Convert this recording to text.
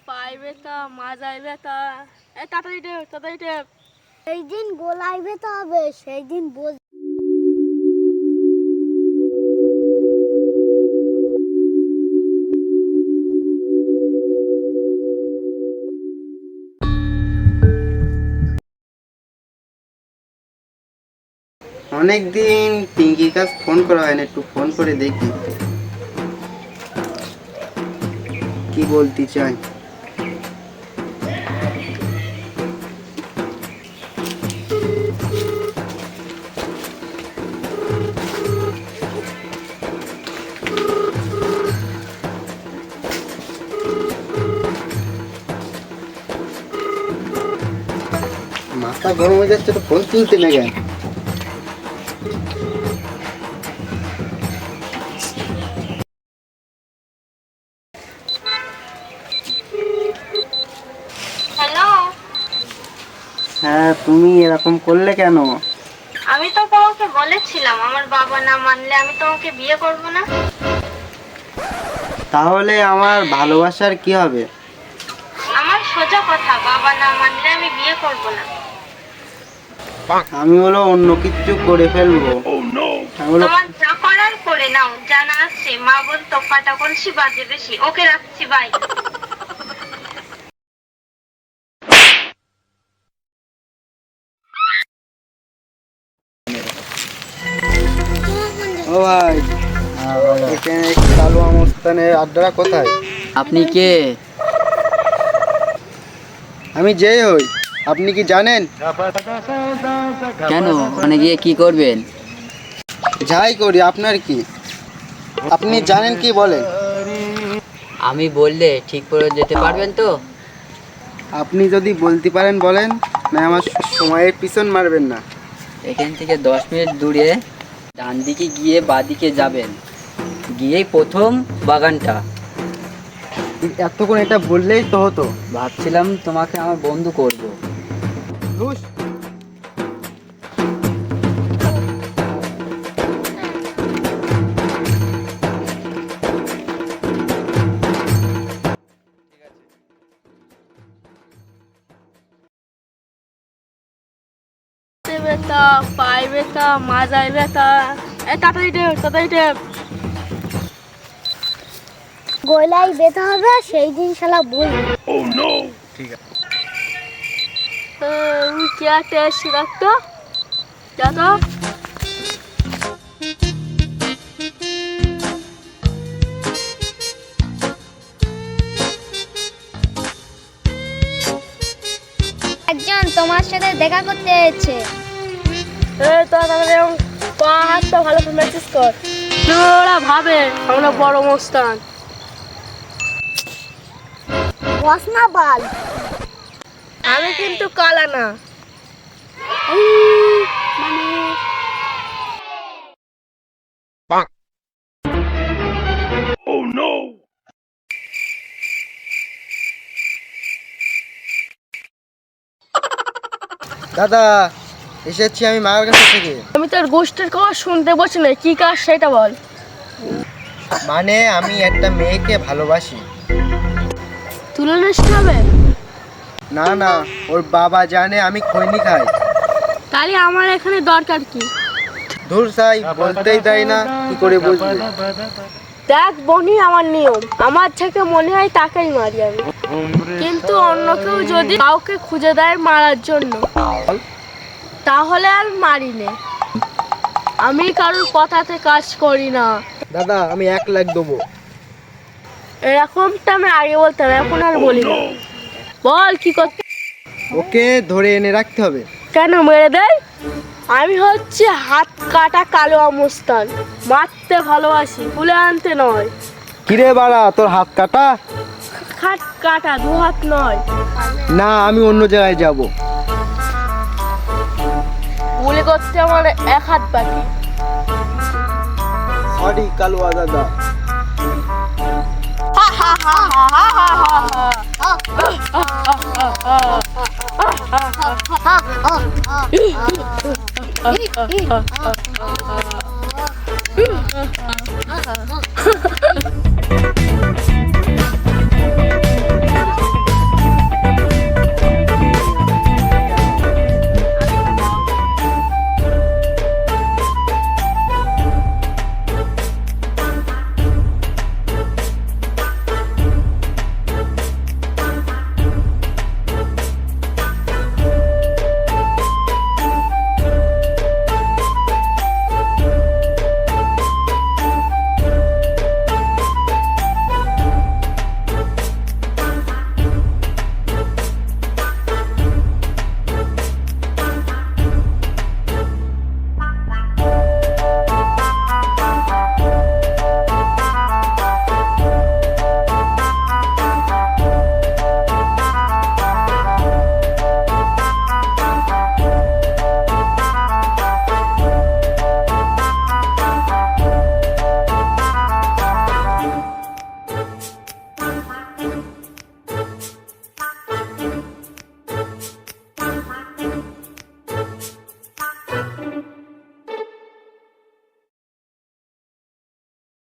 পায়ে ব্যথা, মাজায় ব্যথা, তাড়াতাড়ি টেপ, তাড়াতাড়ি টেপ। সেই দিন গোলায় ব্যথা হবে, সেই দিন অনেকদিন পিঙ্কির কাছে ফোন করা হয় না, একটু ফোন করে দেখি কি বলতে চাই। মাথা গরম হয়ে যাচ্ছে, তো ফোন তুলতে না কেন? হ্যালো, হ্যাঁ, তুমি এরকম করলে কেন? আমি তো তোমাকে বলেছিলাম আমার বাবা না মানলে আমি তোমাকে বিয়ে করব না। তাহলে আমার ভালোবাসার কি হবে? আমার সোজা কথা, বাবা না মানলে আমি বিয়ে করব না। আমি হলো অন্য কিছু করে ফেলবো। আমি হলো তোমার যা করার করে নাও, জানা আছে মা বলতো কাটা কলসি বাজে বেশি। ওকে, রাখছি, বাই। ও ভাই, এখানে কালো আমস্তানের আড্ডা কোথায়? আপনি কে? আমি যেই হই, আপনি কি জানেন? কেন ওখানে গিয়ে কি করবেন? যাই করি, আপনার কি? আপনি জানেন কি বলেন? আমি বললে ঠিক করে যেতে পারবেন তো? আপনি যদি বলতে পারেন বলেন, না আমার সময়ের পিছন মারবেন না। এখান থেকে 10 মিনিট দূরে ডান দিকে গিয়ে বাঁদিকে যাবেন, গিয়েই প্রথম বাগানটা। এতক্ষণ এটা বললেই তো হতো। ভাবছিলাম তোমাকে আমার বন্ধু করব। ধুস। ব্যথা, পায়ে ব্যথা, মাজায় ব্যথা, তাড়াতাড়ি টেপ, তাড়াতাড়ি টেপ। গোলায় ব্যথা হবে, সেই দিন শালা क्या टेस्ट रखता क्या था? একজন তোমার সাথে দেখা করতে এসেছে। পা হাতটা ভালো করে ম্যাসেজ কর। ওরা ভাবে আমরা বড় মস্তান। বস না বাল। আমি কিন্তু কালা না। দাদা, এসেছি আমি মায়ের কাছ থেকে। আমি তোর গোষ্ঠীর কথা শুনতে বসি না, কি কাজ সেটা বল। মানে আমি একটা মেয়েকে ভালোবাসি। তুলে নিস হবে? না না, ওর বাবা জানে আমি খৈনি খাই। তাহলে আমার এখানে দরকার কি? ধুর সাই, বলতেই দেয় না, কি করে বুঝবে? দেখ বনি, আমার নিয়ম, আমার থেকে মনে হয় তাকেই মারি আমি। কিন্তু অন্য কেউ যদি কাউকে খুঁজে দেয় মারার জন্য, তাহলে আর মারি নে। আমি কারোর কথাতে কাজ করি না। দাদা, আমি 1 লাখ দেবো। এরকমটা আমি আগে বলতাম, এখন আর বলি না। বল কি করতে? ওকে ধরে এনে রাখতে হবে। কেন মেরে দেয়? আমি হচ্ছে হাত কাটা কালো আমস্তান, মারতে ভালোবাসি, তুলে আনতে নয়। কিরে বাড়া, তোর হাত কাটা? হাত কাটা, 2 হাত নয়। না, আমি অন্য জায়গায় যাব। গুলি করতে আমার 1 হাত বাকি। সরি কালুয়া দাদা।